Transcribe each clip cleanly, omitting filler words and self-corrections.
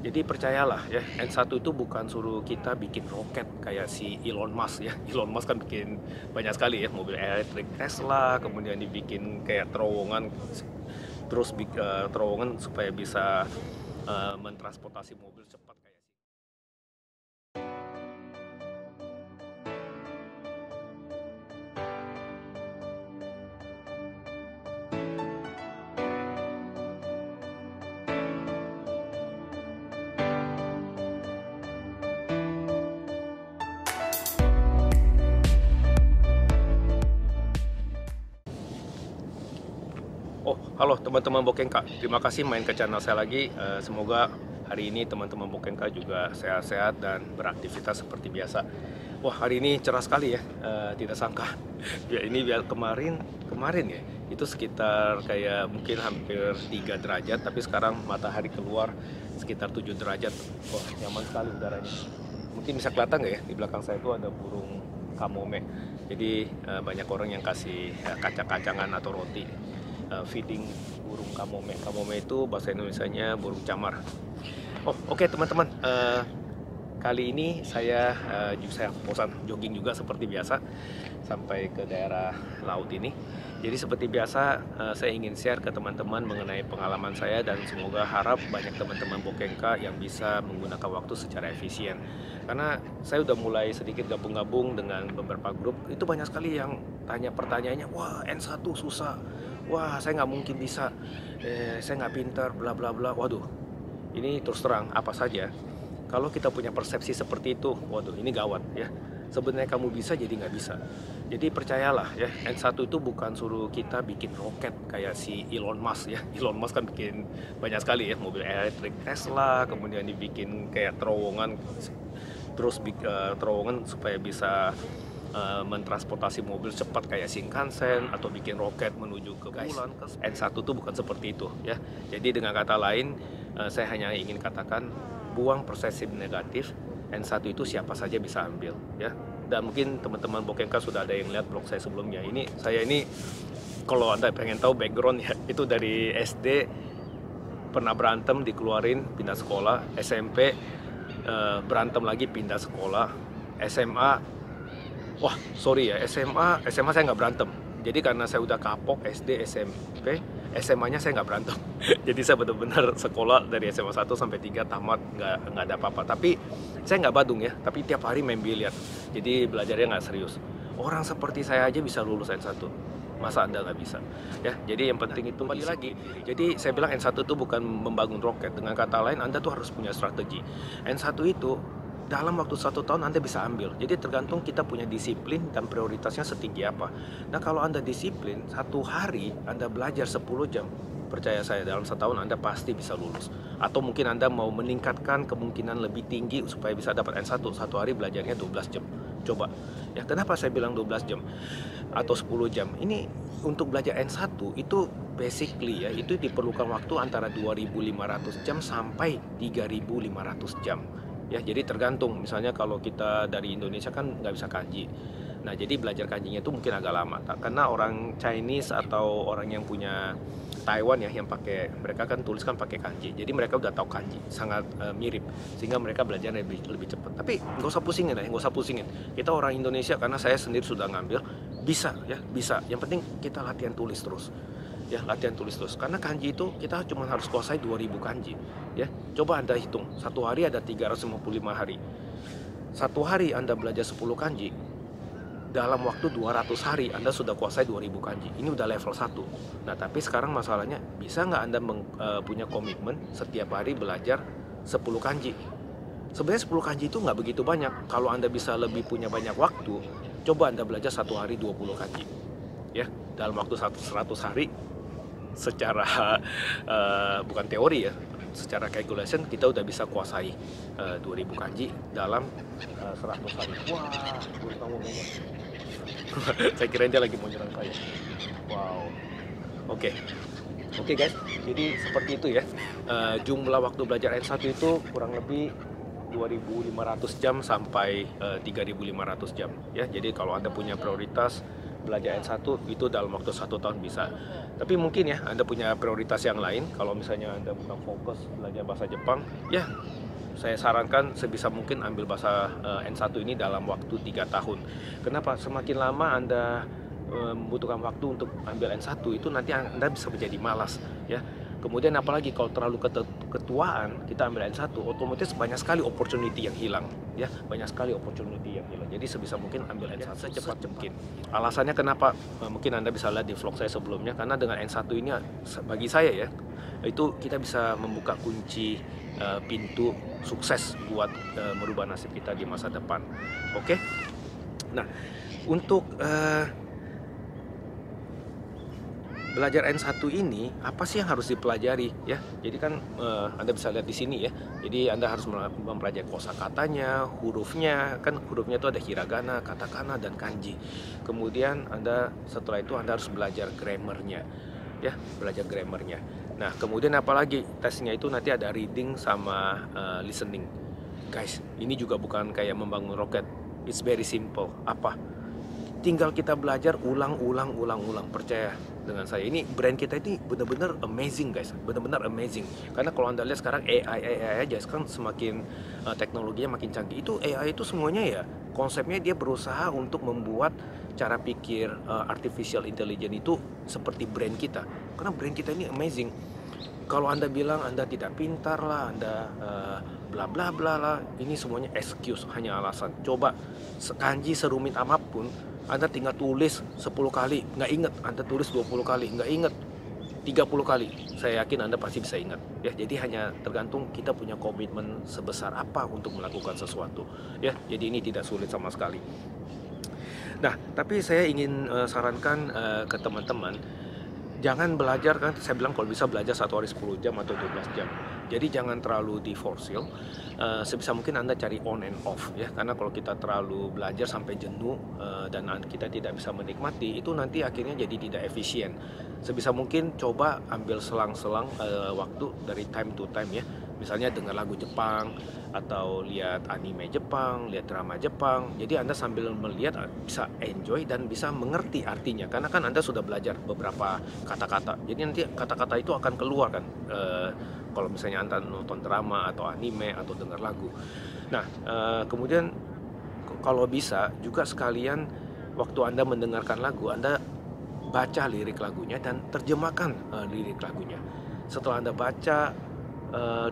Jadi percayalah ya, N1 itu bukan suruh kita bikin roket kayak si Elon Musk ya. Elon Musk kan bikin banyak sekali ya, mobil elektrik Tesla, kemudian dibikin kayak terowongan, terus terowongan supaya bisa mentransportasi mobil cepat kayak si. Oh, halo teman-teman Bokengka. Terima kasih main ke channel saya lagi. Semoga hari ini teman-teman Bokengka juga sehat-sehat dan beraktivitas seperti biasa. Wah, hari ini cerah sekali ya. Tidak sangka. Ya ini biar kemarin ya. Itu sekitar kayak mungkin hampir 3 derajat, tapi sekarang matahari keluar sekitar 7 derajat. Wah, nyaman sekali udaranya. Mungkin bisa kelihatan nggak ya, di belakang saya itu ada burung kamome. Jadi banyak orang yang kasih kacang-kacangan atau roti feeding burung kamome. Kamome itu bahasa Indonesianya burung camar. Oh, oke teman-teman. Kali ini saya bosan jogging juga seperti biasa sampai ke daerah laut ini. Jadi seperti biasa saya ingin share ke teman-teman mengenai pengalaman saya dan semoga harap banyak teman-teman Bokengka yang bisa menggunakan waktu secara efisien. Karena saya udah mulai sedikit gabung-gabung dengan beberapa grup, itu banyak sekali yang tanya pertanyaannya, wah N1 susah, wah saya nggak mungkin bisa, saya nggak pintar, bla bla bla. Waduh, ini terus terang apa saja. Kalau kita punya persepsi seperti itu, waduh ini gawat ya. Sebenarnya kamu bisa jadi nggak bisa. Jadi percayalah ya, N1 itu bukan suruh kita bikin roket kayak si Elon Musk ya. Elon Musk kan bikin banyak sekali ya, mobil elektrik Tesla, kemudian dibikin kayak terowongan, terus terowongan supaya bisa mentransportasi mobil cepat kayak Shinkansen atau bikin roket menuju ke bulan. N1 itu bukan seperti itu ya. Jadi dengan kata lain, saya hanya ingin katakan buang persepsi negatif. N1 itu siapa saja bisa ambil ya. Dan mungkin teman-teman Bokengka sudah ada yang lihat blog saya sebelumnya. Saya ini kalau Anda pengen tahu background ya, itu dari SD pernah berantem dikeluarin pindah sekolah, SMP berantem lagi pindah sekolah, SMA wah sorry ya, SMA saya nggak berantem. Jadi karena saya udah kapok SD, SMP, SMA-nya saya nggak berantem. Jadi saya benar-benar sekolah dari SMA 1 sampai 3 tamat, nggak ada apa-apa. Tapi saya nggak badung ya, tapi tiap hari main biliar. Jadi belajarnya nggak serius. Orang seperti saya aja bisa lulus N1. Masa Anda nggak bisa? Ya, jadi yang penting itu kembali lagi. Jadi saya bilang N1 itu bukan membangun roket. Dengan kata lain, Anda tuh harus punya strategi. N1 itu dalam waktu 1 tahun Anda bisa ambil. Jadi tergantung kita punya disiplin dan prioritasnya setinggi apa. Nah kalau Anda disiplin, 1 hari Anda belajar 10 jam, percaya saya dalam 1 tahun Anda pasti bisa lulus. Atau mungkin Anda mau meningkatkan kemungkinan lebih tinggi supaya bisa dapat N1, 1 hari belajarnya 12 jam. Coba. Ya kenapa saya bilang 12 jam atau 10 jam? Ini untuk belajar N1 itu basically ya, itu diperlukan waktu antara 2.500 jam sampai 3.500 jam. Ya, jadi tergantung. Misalnya kalau kita dari Indonesia kan nggak bisa kanji. Nah, jadi belajar kanjinya itu mungkin agak lama. Karena orang Chinese atau orang yang punya Taiwan ya, yang mereka kan tuliskan pakai kanji. Jadi mereka udah tahu kanji, sangat mirip. Sehingga mereka belajar lebih cepat. Tapi nggak usah pusingin ya, nggak usah pusingin. Kita orang Indonesia, karena saya sendiri sudah ngambil, bisa ya, bisa. Yang penting kita latihan tulis terus. Ya, latihan tulis terus. Karena kanji itu kita cuma harus kuasai 2000 kanji. Ya, coba Anda hitung. 1 hari ada 355 hari. 1 hari Anda belajar 10 kanji. Dalam waktu 200 hari Anda sudah kuasai 2000 kanji. Ini udah level 1. Nah, tapi sekarang masalahnya, bisa nggak Anda punya komitmen setiap hari belajar 10 kanji? Sebenarnya 10 kanji itu nggak begitu banyak. Kalau Anda bisa lebih punya banyak waktu, coba Anda belajar 1 hari 20 kanji. Ya, dalam waktu 100 hari secara bukan teori ya, secara calculation kita udah bisa kuasai 2000 kanji dalam 100 hari. Wah, kamu banyak. Saya kira dia lagi mau nyerang saya. Wow. Oke guys, jadi seperti itu ya. Jumlah waktu belajar N1 itu kurang lebih 2.500 jam sampai 3.500 jam ya. Jadi kalau Anda punya prioritas belajar N1 itu dalam waktu 1 tahun bisa. Tapi mungkin ya Anda punya prioritas yang lain. Kalau misalnya Anda bukan fokus belajar bahasa Jepang, ya saya sarankan sebisa mungkin ambil bahasa N1 ini dalam waktu 3 tahun. Kenapa? Semakin lama Anda membutuhkan waktu untuk ambil N1 itu nanti Anda bisa menjadi malas ya. Kemudian apalagi kalau terlalu ketuaan kita ambil N1, otomatis banyak sekali opportunity yang hilang ya, banyak sekali opportunity yang hilang. Jadi sebisa mungkin ambil N1 secepat mungkin. Alasannya kenapa? Mungkin Anda bisa lihat di vlog saya sebelumnya, karena dengan N1 ini bagi saya ya, itu kita bisa membuka kunci pintu sukses buat merubah nasib kita di masa depan. Oke? Nah, untuk belajar N1 ini apa sih yang harus dipelajari ya? Jadi kan Anda bisa lihat di sini ya. Jadi Anda harus mempelajari kosakatanya, hurufnya, kan hurufnya itu ada hiragana, katakana, dan kanji. Kemudian setelah itu Anda harus belajar grammarnya ya, belajar grammarnya. Nah, kemudian apalagi tesnya itu nanti ada reading sama listening. Guys, ini juga bukan kayak membangun roket. It's very simple. Apa? Tinggal kita belajar ulang. Percaya dengan saya, ini brand kita ini benar-benar amazing guys, benar-benar amazing. Karena kalau Anda lihat sekarang AI aja, sekarang semakin teknologinya makin canggih. Itu AI itu semuanya ya, konsepnya dia berusaha untuk membuat cara pikir artificial intelligence itu seperti brand kita. Karena brand kita ini amazing. Kalau Anda bilang Anda tidak pintar lah, Anda bla bla bla lah, ini semuanya excuse, hanya alasan. Coba kanji serumit apapun, Anda tinggal tulis 10 kali, nggak inget. Anda tulis 20 kali, nggak inget. 30 kali, saya yakin Anda pasti bisa ingat. Ya, jadi hanya tergantung kita punya komitmen sebesar apa untuk melakukan sesuatu. Ya, jadi ini tidak sulit sama sekali. Nah, tapi saya ingin sarankan ke teman-teman, jangan belajar, kan saya bilang kalau bisa belajar 1 hari 10 jam atau 12 jam. Jadi jangan terlalu di-force. Sebisa mungkin Anda cari on and off ya. Karena kalau kita terlalu belajar sampai jenuh dan kita tidak bisa menikmati, itu nanti akhirnya jadi tidak efisien. Sebisa mungkin coba ambil selang-selang waktu dari time to time ya. Misalnya dengar lagu Jepang, atau lihat anime Jepang, lihat drama Jepang. Jadi Anda sambil melihat bisa enjoy dan bisa mengerti artinya. Karena kan Anda sudah belajar beberapa kata-kata. Jadi nanti kata-kata itu akan keluar kan. Kalau misalnya Anda nonton drama atau anime atau dengar lagu. Nah, kemudian kalau bisa juga sekalian waktu Anda mendengarkan lagu, Anda baca lirik lagunya dan terjemahkan lirik lagunya. Setelah Anda baca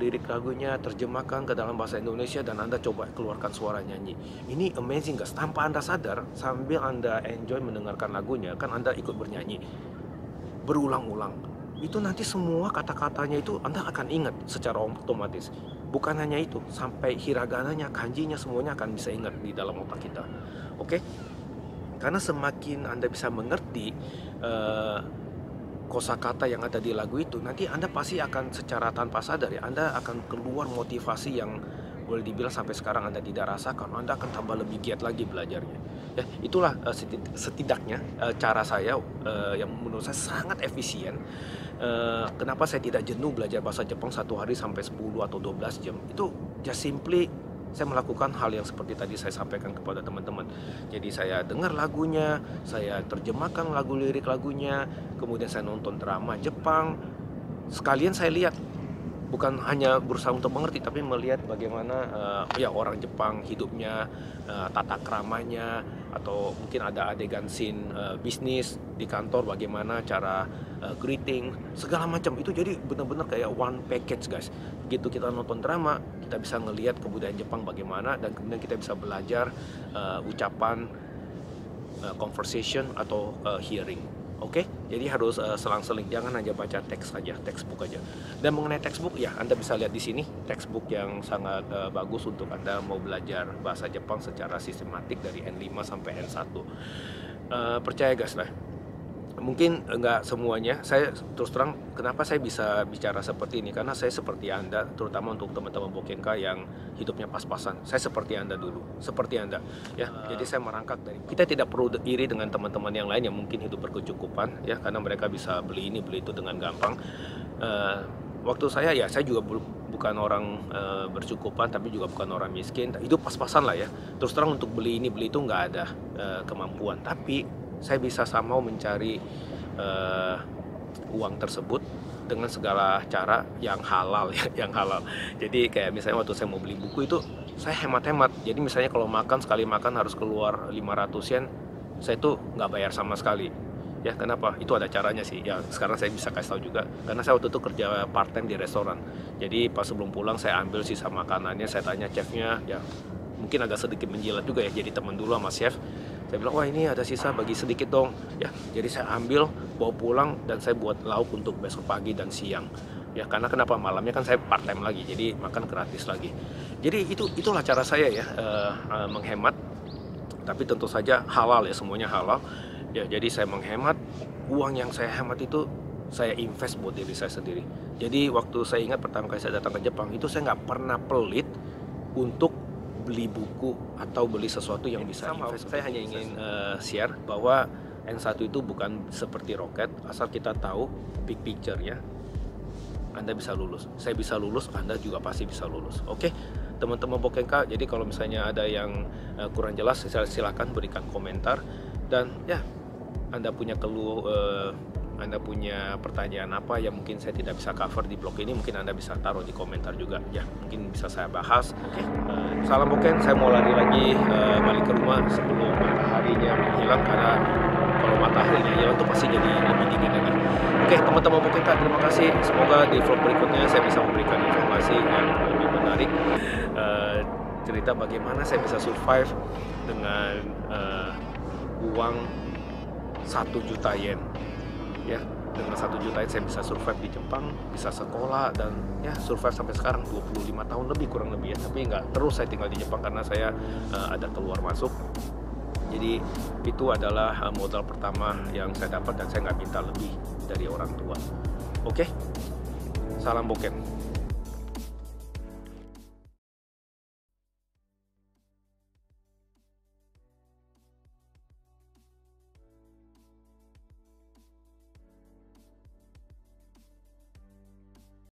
lirik lagunya, terjemahkan ke dalam bahasa Indonesia, dan Anda coba keluarkan suara nyanyi. Ini amazing guys, tanpa Anda sadar, sambil Anda enjoy mendengarkan lagunya, kan Anda ikut bernyanyi berulang-ulang. Itu nanti semua kata-katanya itu Anda akan ingat secara otomatis. Bukan hanya itu, sampai hiragananya, kanjinya, semuanya akan bisa ingat di dalam otak kita. Oke? Karena semakin Anda bisa mengerti kosakata yang ada di lagu itu, nanti Anda pasti akan secara tanpa sadar ya, Anda akan keluar motivasi yang boleh dibilang sampai sekarang Anda tidak rasakan. Anda akan tambah lebih giat lagi belajarnya. Ya, itulah setidaknya cara saya yang menurut saya sangat efisien. Kenapa saya tidak jenuh belajar bahasa Jepang 1 hari sampai 10 atau 12 jam. Itu just simply saya melakukan hal yang seperti tadi saya sampaikan kepada teman-teman. Jadi saya dengar lagunya, saya terjemahkan lirik lagunya, kemudian saya nonton drama Jepang. Sekalian saya lihat, bukan hanya berusaha untuk mengerti, tapi melihat bagaimana ya orang Jepang hidupnya, tata keramanya, atau mungkin ada adegan scene bisnis di kantor, bagaimana cara greeting, segala macam. Itu jadi benar-benar kayak one package guys. Begitu kita nonton drama, kita bisa ngelihat kebudayaan Jepang bagaimana, dan kemudian kita bisa belajar ucapan, conversation, atau hearing. Oke, jadi harus selang-seling, jangan hanya baca teks saja, textbook aja. Dan mengenai textbook ya, Anda bisa lihat di sini textbook yang sangat bagus untuk Anda mau belajar bahasa Jepang secara sistematik dari N5 sampai N1. Percaya guys lah. Mungkin enggak semuanya, saya terus terang kenapa saya bisa bicara seperti ini, karena saya seperti Anda, terutama untuk teman-teman Bokenka yang hidupnya pas-pasan. Saya seperti Anda dulu, seperti Anda ya. Jadi saya merangkak dari, kita tidak perlu iri dengan teman-teman yang lain yang mungkin hidup berkecukupan ya, karena mereka bisa beli ini beli itu dengan gampang. Waktu saya ya, saya juga bukan orang bercukupan, tapi juga bukan orang miskin, hidup pas-pasan lah ya. Terus terang untuk beli ini beli itu nggak ada kemampuan, tapi saya bisa somehow mencari uang tersebut dengan segala cara yang halal ya, yang halal. Jadi kayak misalnya waktu saya mau beli buku itu saya hemat-hemat. Jadi misalnya kalau makan, sekali makan harus keluar 500 yen, saya tuh nggak bayar sama sekali. Ya kenapa? Itu ada caranya sih. Ya sekarang saya bisa kasih tahu juga. Karena saya waktu itu kerja part time di restoran. Jadi pas sebelum pulang saya ambil sisa makanannya, saya tanya chefnya, ya mungkin agak sedikit menjilat juga ya. Jadi teman dulu sama chef. Saya bilang, wah ini ada sisa, bagi sedikit dong. Ya, jadi saya ambil, bawa pulang, dan saya buat lauk untuk besok pagi dan siang. Ya karena kenapa, malamnya kan saya part time lagi, jadi makan gratis lagi. Jadi itulah cara saya ya, menghemat. Tapi tentu saja halal ya, semuanya halal. Ya, jadi saya menghemat, uang yang saya hemat itu saya invest buat diri saya sendiri. Jadi waktu saya ingat pertama kali saya datang ke Jepang, itu saya nggak pernah pelit untuk beli buku atau beli sesuatu yang bisa invest. Saya hanya ingin share bahwa N1 itu bukan seperti roket, asal kita tahu big picture-nya, Anda bisa lulus. Saya bisa lulus, Anda juga pasti bisa lulus. Oke, teman-teman Bokenka, jadi kalau misalnya ada yang kurang jelas, silakan berikan komentar. Dan ya, Anda punya Anda punya pertanyaan apa yang mungkin saya tidak bisa cover di blog ini, mungkin Anda bisa taruh di komentar juga ya, mungkin bisa saya bahas. Oke, salam Boken, saya mau lari lagi balik ke rumah sebelum mataharinya menghilang, karena kalau mataharinya hilang tuh pasti jadi lebih dingin lagi. Oke, teman-teman Boken, terima kasih. Semoga di vlog berikutnya saya bisa memberikan informasi yang lebih menarik, cerita bagaimana saya bisa survive dengan uang 1 juta yen. Ya, dengan 1 juta yen saya bisa survive di Jepang, bisa sekolah, dan ya survive sampai sekarang 25 tahun lebih kurang lebih ya. Tapi nggak terus saya tinggal di Jepang karena saya ada keluar masuk. Jadi itu adalah modal pertama yang saya dapat, dan saya nggak minta lebih dari orang tua. Oke, salam Boken.